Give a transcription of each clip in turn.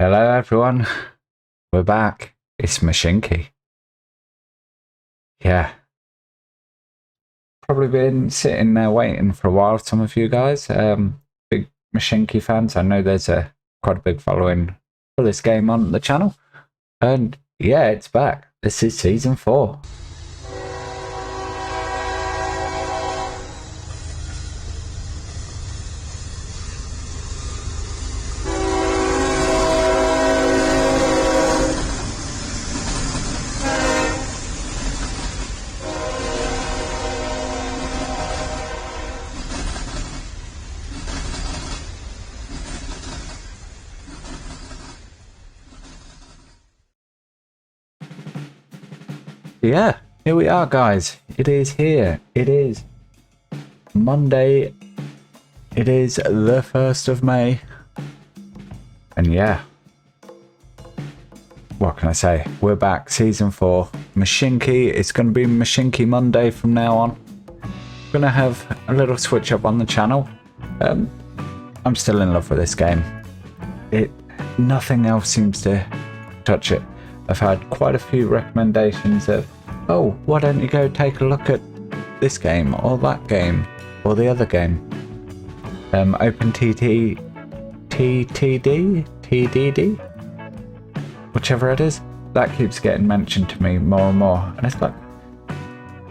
Hello everyone, we're back. It's Mashinky. Yeah, probably been sitting there waiting for a while. Some of you guys, big Mashinky fans. I know there's quite a big following for this game on the channel, and yeah, it's back. This is season 4. Yeah, here we are, guys. It is here. It is Monday. It is the 1st of May. And yeah, what can I say? We're back, season 4. Mashinky. It's going to be Mashinky Monday from now on. I'm going to have a little switch up on the channel. I'm still in love with this game. Nothing else seems to touch it. I've had quite a few recommendations of, oh, why don't you go take a look at this game or that game or the other game. OpenTTD, whichever it is, that keeps getting mentioned to me more and more. And it's like,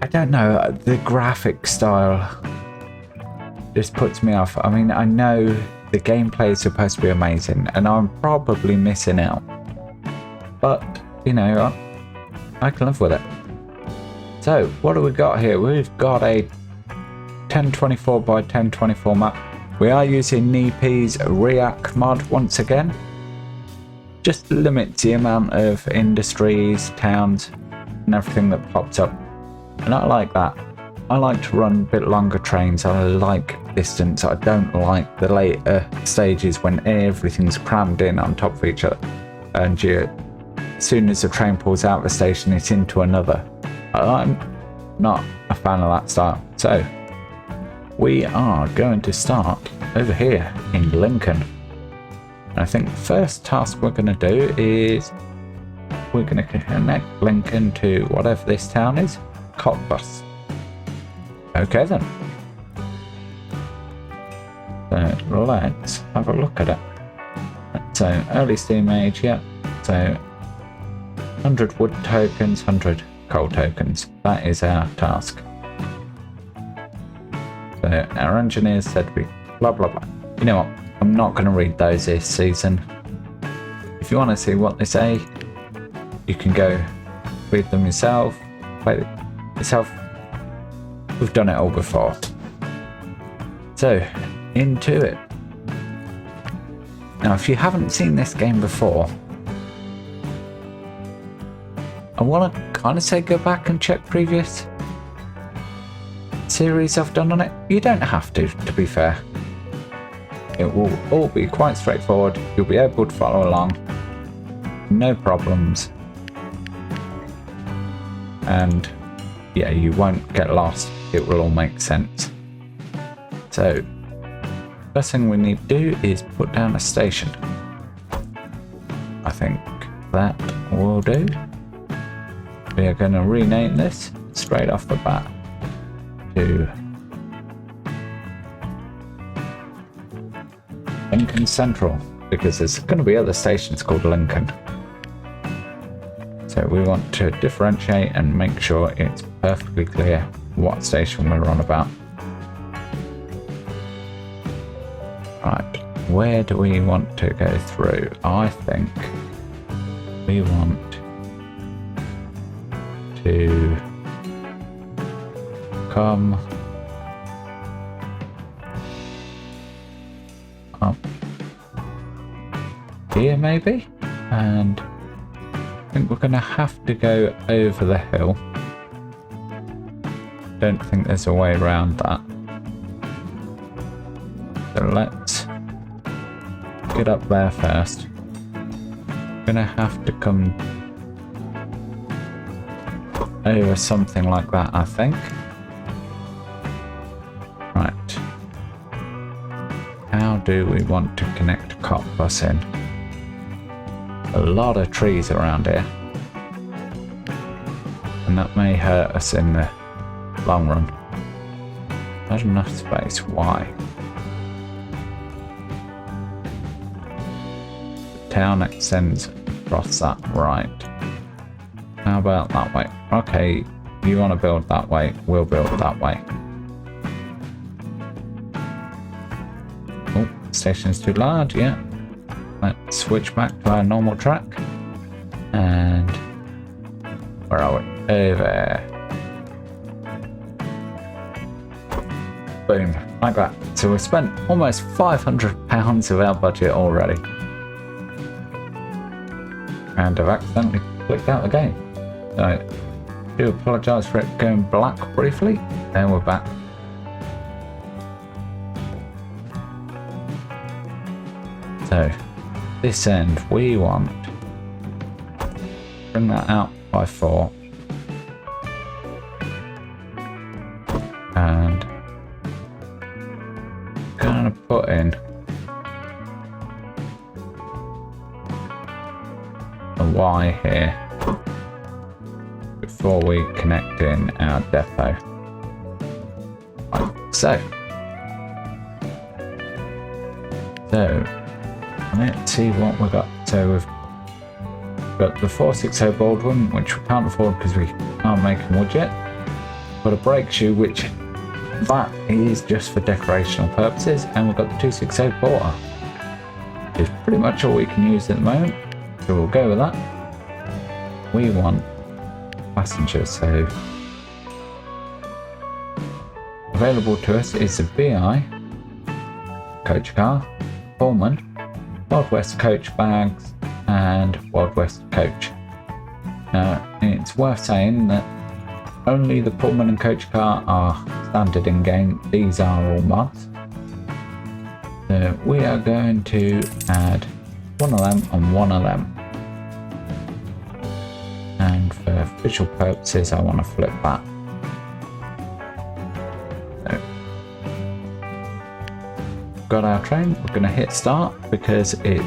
I don't know, the graphic style just puts me off. I mean, I know the gameplay is supposed to be amazing and I'm probably missing out. But, you know, I can live with it. So, what do we got here? We've got a 1024 by 1024 map. We are using NEP's React mod once again. Just limits the amount of industries, towns, and everything that pops up. And I like that. I like to run a bit longer trains. I like distance. I don't like the later stages when everything's crammed in on top of each other. And as soon as the train pulls out of the station, it's into another. I'm not a fan of that style. So, we are going to start over here in Lincoln. And I think the first task we're going to do is we're going to connect Lincoln to whatever this town is, Cottbus. Okay then. So, let's have a look at it. So, early steam age, yeah. So, 100 wood tokens, 100 coal tokens. That is our task. So our engineers said we blah blah blah. You know what? I'm not going to read those this season. If you want to see what they say, you can go read them yourself, play it yourself. We've done it all before. So, into it. Now, if you haven't seen this game before, I want to kind of say go back and check previous series I've done on it. You don't have to be fair. It will all be quite straightforward. You'll be able to follow along. No problems. And yeah, you won't get lost. It will all make sense. So, first thing we need to do is put down a station. I think that will do. We are going to rename this straight off the bat to Lincoln Central, because there's going to be other stations called Lincoln. So we want to differentiate and make sure it's perfectly clear what station we're on about. Right, where do we want to go through? I think we want to come up here maybe, and I think we're going to have to go over the hill. Don't think there's a way around that. So let's get up there first. Gonna have to come over something like that, I think. Right. How do we want to connect Cottbus in? a lot of trees around here. And that may hurt us in the long run. Not enough space. Why? The town extends across that, right. How about that way? Okay, you want to build that way, we'll build that way. Oh, station's too large, yeah. Let's switch back to our normal track. And where are we? Over. Boom, like that. So we've spent almost £500 of our budget already. And I've accidentally clicked out the game. So I do apologise for it going black briefly. Then we're back. So this end we want bring that out by 4 and gonna put in a Y here before we connect in our depot, like so. Let's see what we've got. So we've got the 460 Baldwin, which we can't afford because we aren't making wood yet. Got a brake shoe, which that is just for decorational purposes, and we've got the 260 Porter, which is pretty much all we can use at the moment. So we'll go with that. We want passengers, so available to us is a BI coach car, Pullman, Wild West coach bags, and Wild West coach. Now, it's worth saying that only the Pullman and coach car are standard in game. These are all mods. So we are going to add one of them and one of them. And for visual purposes, I want to flip that. So, got our train. We're going to hit start because it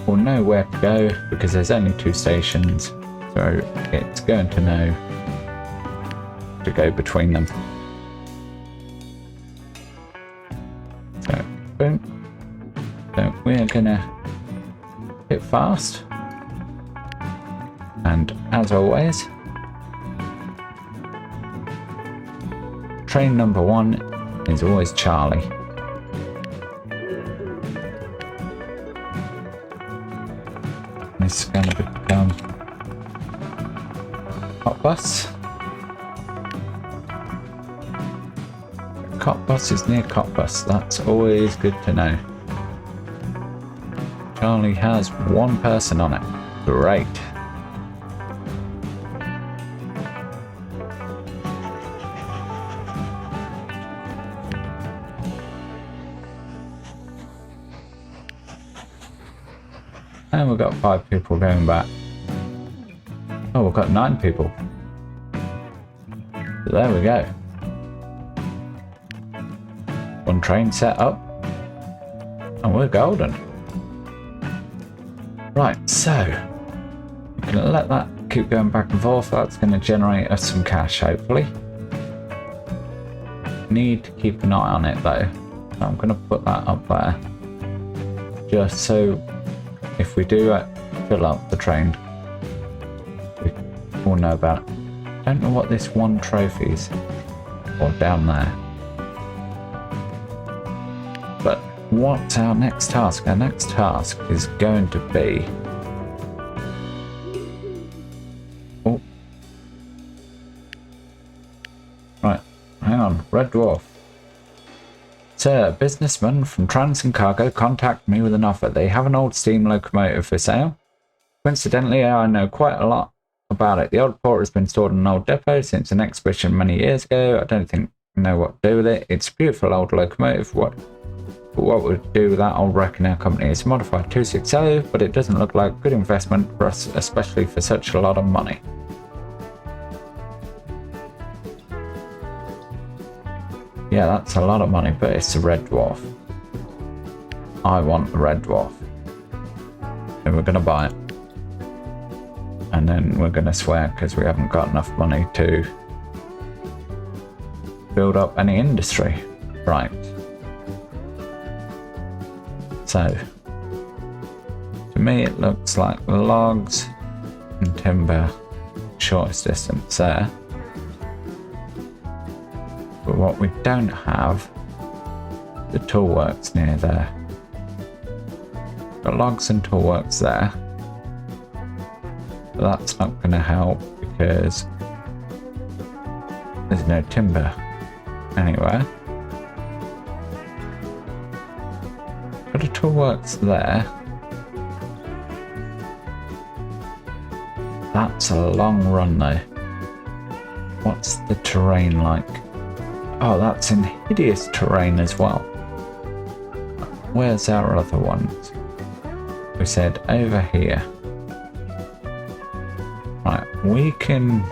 will know where to go because there's only 2 stations. So it's going to know to go between them. So boom. So we're going to hit fast. And as always, train number 1 is always Charlie. This is going to become Cop Bus. Cop Bus is near Cop Bus. That's always good to know. Charlie has 1 person on it. Great. And we've got 5 people going back. Oh, we've got 9 people. So there we go. 1 train set up. And we're golden. Right, so we're going to let that keep going back and forth. That's going to generate us some cash, hopefully. Need to keep an eye on it though. So I'm going to put that up there. Just so if we do fill up the train, we will know about it. Don't know what this 1 trophy is, or down there. But what's our next task? Our next task is going to be... Oh. Right, hang on, Red Dwarf. Sir, a businessman from Trans and Cargo contacted me with an offer. They have an old steam locomotive for sale. Coincidentally, I know quite a lot about it. The old porter has been stored in an old depot since an exhibition many years ago. I don't think I know what to do with it. It's a beautiful old locomotive. What we'll do with that, I'll reckon our company is modified 260, but it doesn't look like a good investment for us, especially for such a lot of money. Yeah, that's a lot of money, but it's a Red Dwarf. I want the Red Dwarf. So we're going to buy it. And then we're going to swear because we haven't got enough money to build up any industry. Right. So, to me it looks like logs and timber, shortest distance there. But what we don't have, the toolworks near there. Got logs and toolworks there. But that's not going to help because there's no timber anywhere. But the toolworks there. That's a long run though. What's the terrain like? Oh, that's in hideous terrain as well. Where's our other ones? We said over here. Right, we can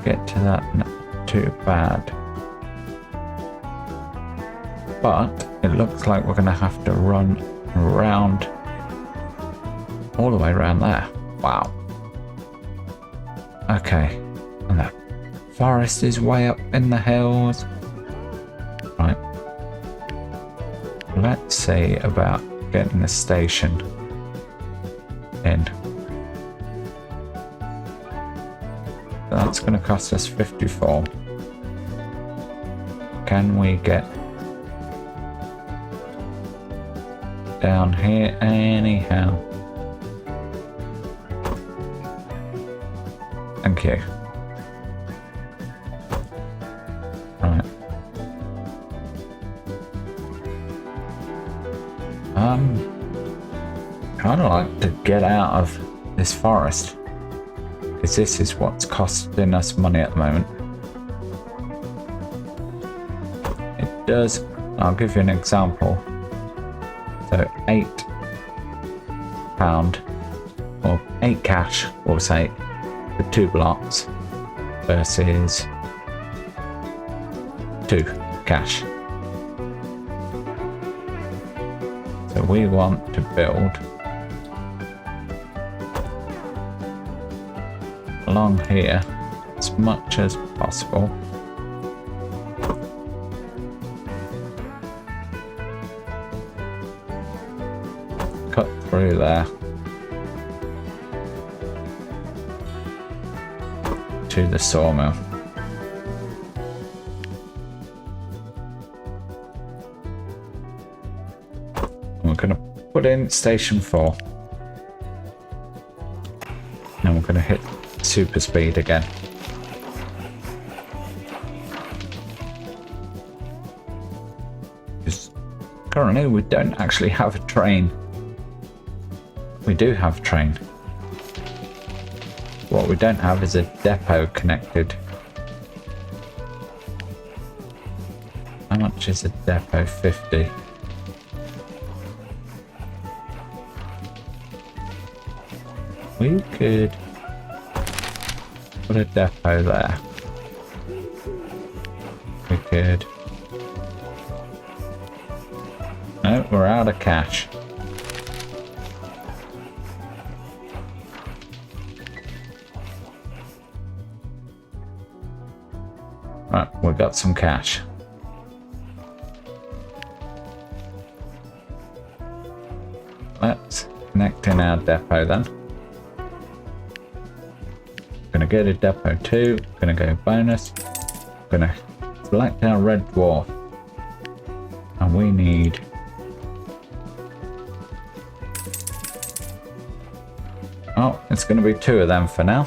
get to that, not too bad. But it looks like we're going to have to run around, all the way around there. Wow. Okay, and the forest is way up in the hills. Right. Let's see about getting the station in. That's going to cost us 54. Can we get down here anyhow? Thank you. Right. Kind of like to get out of this forest because this is what's costing us money at the moment. It does. I'll give you an example. So £8 or 8 cash, we'll say, for 2 blocks versus 2 cash. So we want to build along here as much as possible. Cut through there to the sawmill. And we're going to put in station 4. And we're going to hit super speed again. Because currently we don't actually have a train. We do have a train. What we don't have is a depot connected. How much is a depot? 50. We could put a depot there. We could. No, we're out of cash. Right, we've got some cash. Let's connect in our depot then. Gonna go to depot 2, gonna go bonus, gonna select our Red Dwarf, and we need it's gonna be 2 of them for now.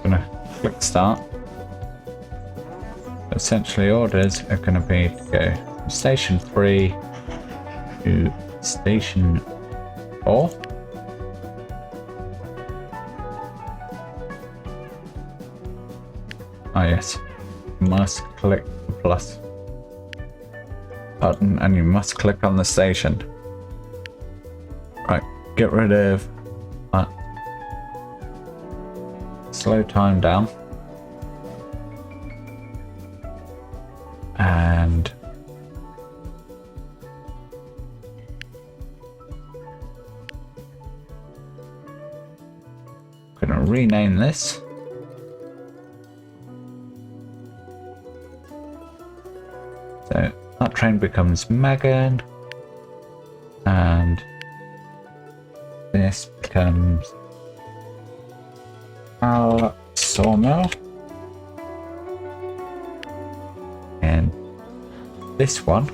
Gonna click start. Essentially orders are gonna be to go from station 3 to station 4. Oh yes, you must click the plus button and you must click on the station. Right, get rid of that. Slow time down. going to rename this. So that train becomes Megan, and this becomes Al Sawmill, and this one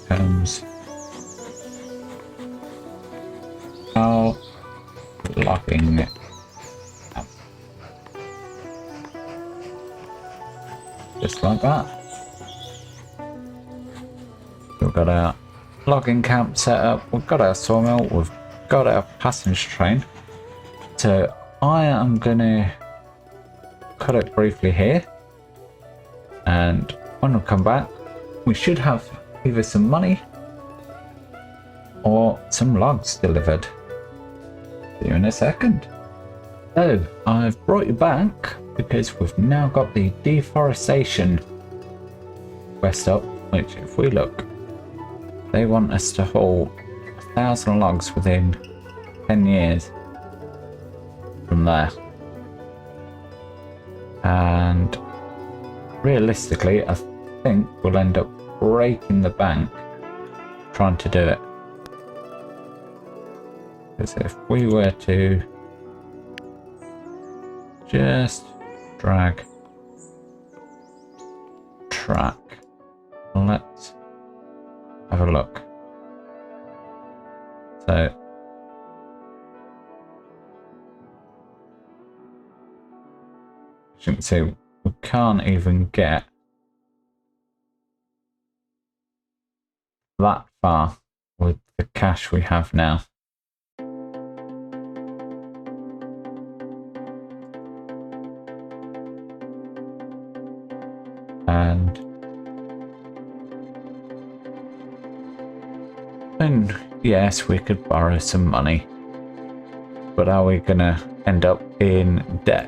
becomes Al Logging. Just like that. We've got our logging camp set up, we've got our sawmill, we've got our passenger train. So I am gonna cut it briefly here, and when we come back we should have either some money or some logs delivered. See you in a second. So I've brought you back because we've now got the deforestation quest up, which if we look, they want us to haul 1,000 logs within 10 years from there. And realistically, I think we'll end up breaking the bank trying to do it. Because if we were to just drag track, let's have a look. So as you can see, we can't even get that far with the cash we have now. And yes, we could borrow some money, but are we gonna end up in debt?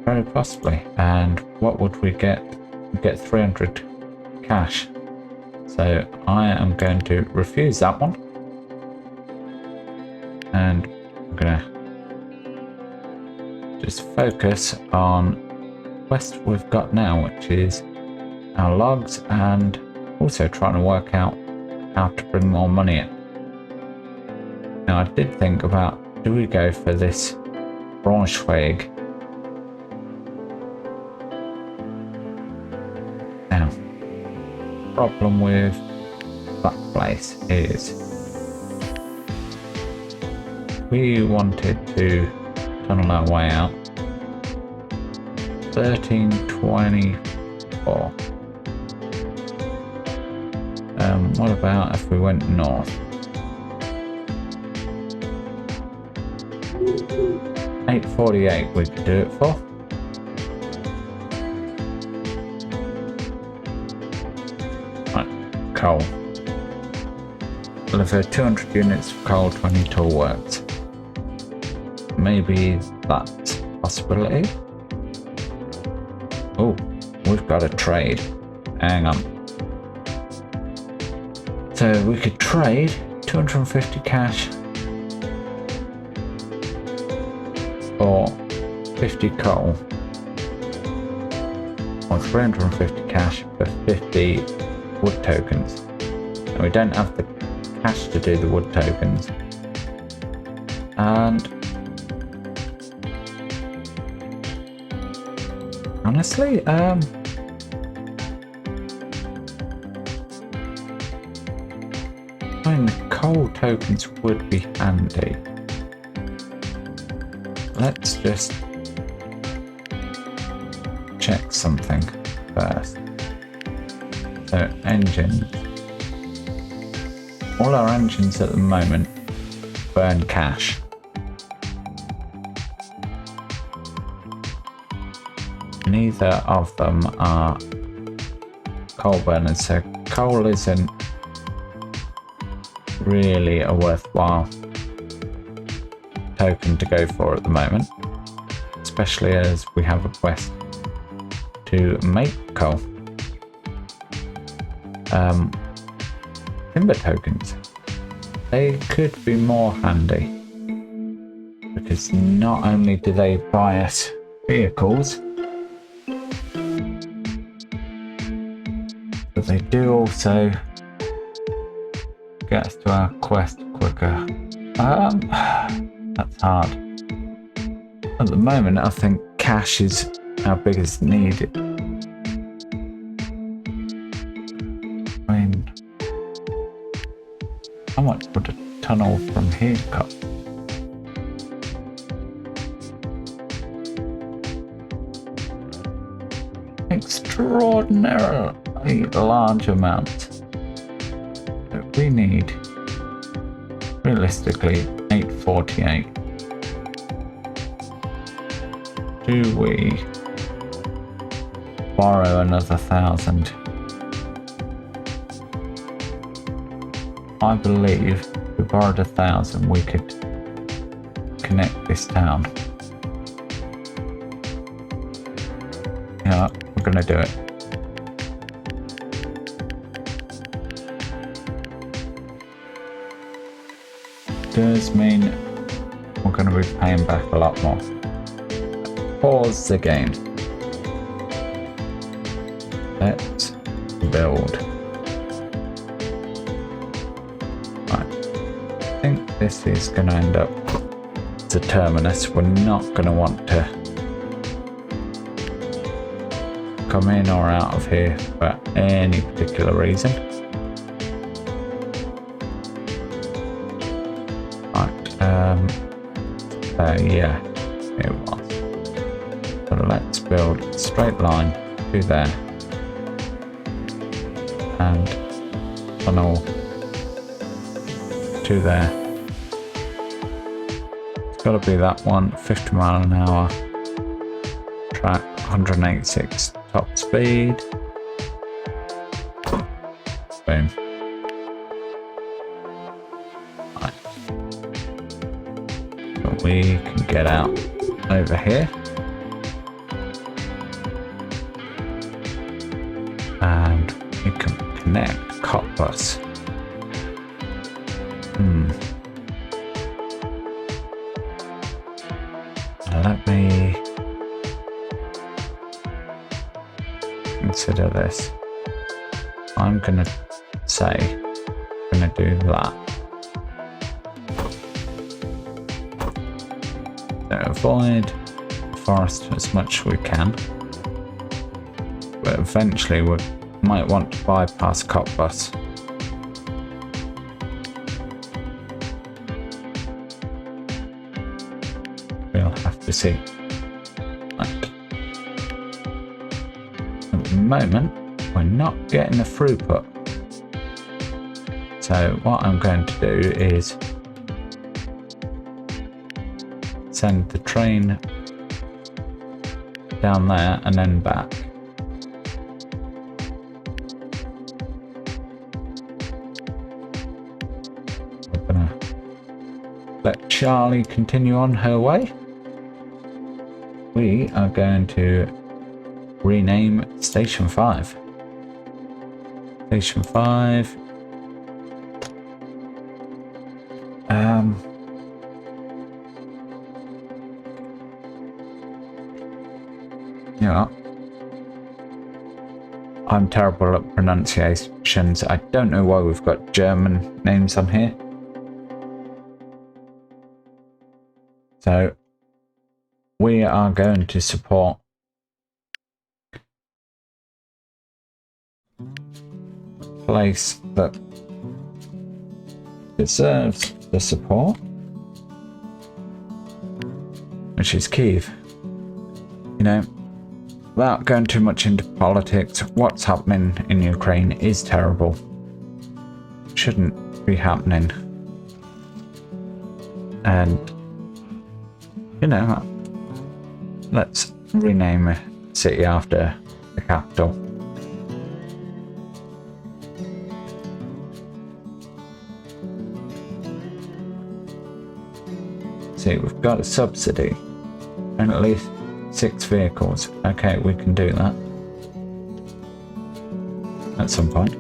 Very possibly. And what would we get? We'd get 300 cash. So I am going to refuse that one, and I'm gonna just focus on the quest we've got now, which is our logs, and also trying to work out how to bring more money in. Now I did think about, do we go for this Braunschweig? Now, problem with that place is we wanted to tunnel our way out. 1324. What about if we went north? 848 we could do it for. Right, coal. Deliver 200 units of coal, 20 tool works. Maybe that's a possibility. Oh, we've got a trade. Hang on. So we could trade 250 cash for 50 coal, or 350 cash for 50 wood tokens. And we don't have the cash to do the wood tokens. And honestly, I mean, the coal tokens would be handy. Let's just check something first. So engines. All our engines at the moment burn cash. Neither of them are coal burners, so coal isn't really a worthwhile token to go for at the moment, especially as we have a quest to make coal. timber tokens. They could be more handy. Because not only do they buy us vehicles, but they do also get us to our quest quicker. That's hard. At the moment, I think cash is our biggest need. I mean, how much would a tunnel from here cost? Extraordinarily large amount. So we need, realistically, 848. Do we borrow another 1,000? I believe if we borrowed 1,000, we could connect this town. Yeah, we're gonna do it. Does mean we're gonna be paying back a lot more. Pause the game. Let's build. Right. I think this is gonna end up as a terminus. We're not gonna want to come in or out of here for any particular reason. Right, yeah, it was. So let's build a straight line to there and tunnel to there. It's got to be that one, 50 mile an hour, track 186 top speed. Boom. Right. So we can get out over here. And we can connect cop bus. Let me consider this. I'm gonna say I'm gonna do that. So avoid the forest as much as we can. But eventually we might want to bypass cop bus. We'll have to see. Right. At the moment, we're not getting the throughput. So what I'm going to do is send the train down there and then back. We're gonna let Charlie continue on her way. We are going to rename Station 5. Station 5. You know, I'm terrible at pronunciations. I don't know why we've got German names on here. So we are going to support a place that deserves the support, which is Kiev. You know, without going too much into politics, what's happening in Ukraine is terrible. Shouldn't be happening. And, you know, let's rename a city after the capital. See, we've got a subsidy and at least 6 vehicles. Okay, we can do that at some point.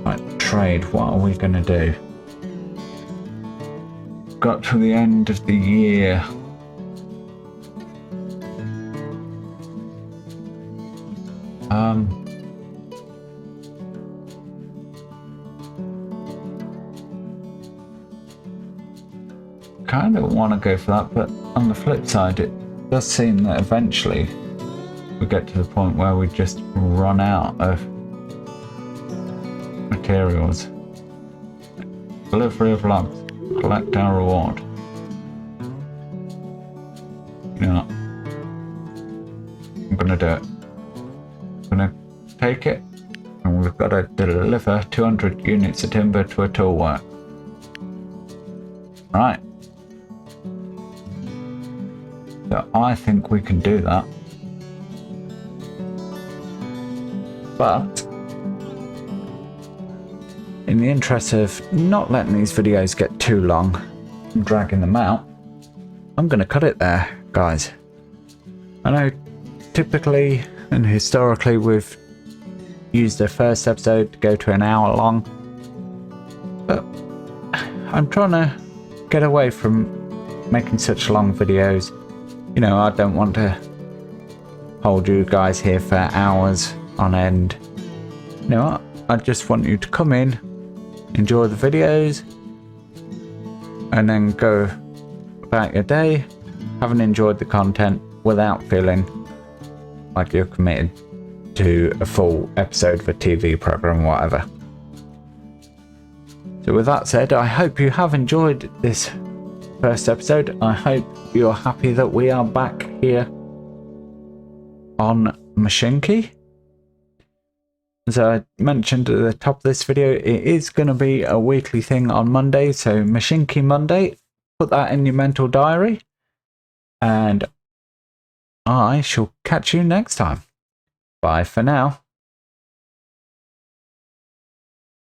Right, trade. What are we going to do? Got to the end of the year. Kind of want to go for that, but on the flip side, it does seem that eventually we get to the point where we just run out of materials. Delivery of logs. Collect our reward. You know what? I'm gonna do it. I'm gonna take it, and we've got to deliver 200 units of timber to a tool work. Right. So I think we can do that. But in the interest of not letting these videos get too long and dragging them out, I'm going to cut it there, guys. I know typically and historically we've used the first episode to go to an hour long, but I'm trying to get away from making such long videos. You know, I don't want to hold you guys here for hours on end. You know what? I just want you to come in, enjoy the videos, and then go about your day, having enjoyed the content without feeling like you're committed to a full episode of a TV program or whatever. So with that said, I hope you have enjoyed this first episode. I hope you're happy that we are back here on Mashinky. As I mentioned at the top of this video, it is going to be a weekly thing on Monday, so Mashinky Monday, put that in your mental diary, and I shall catch you next time. Bye for now.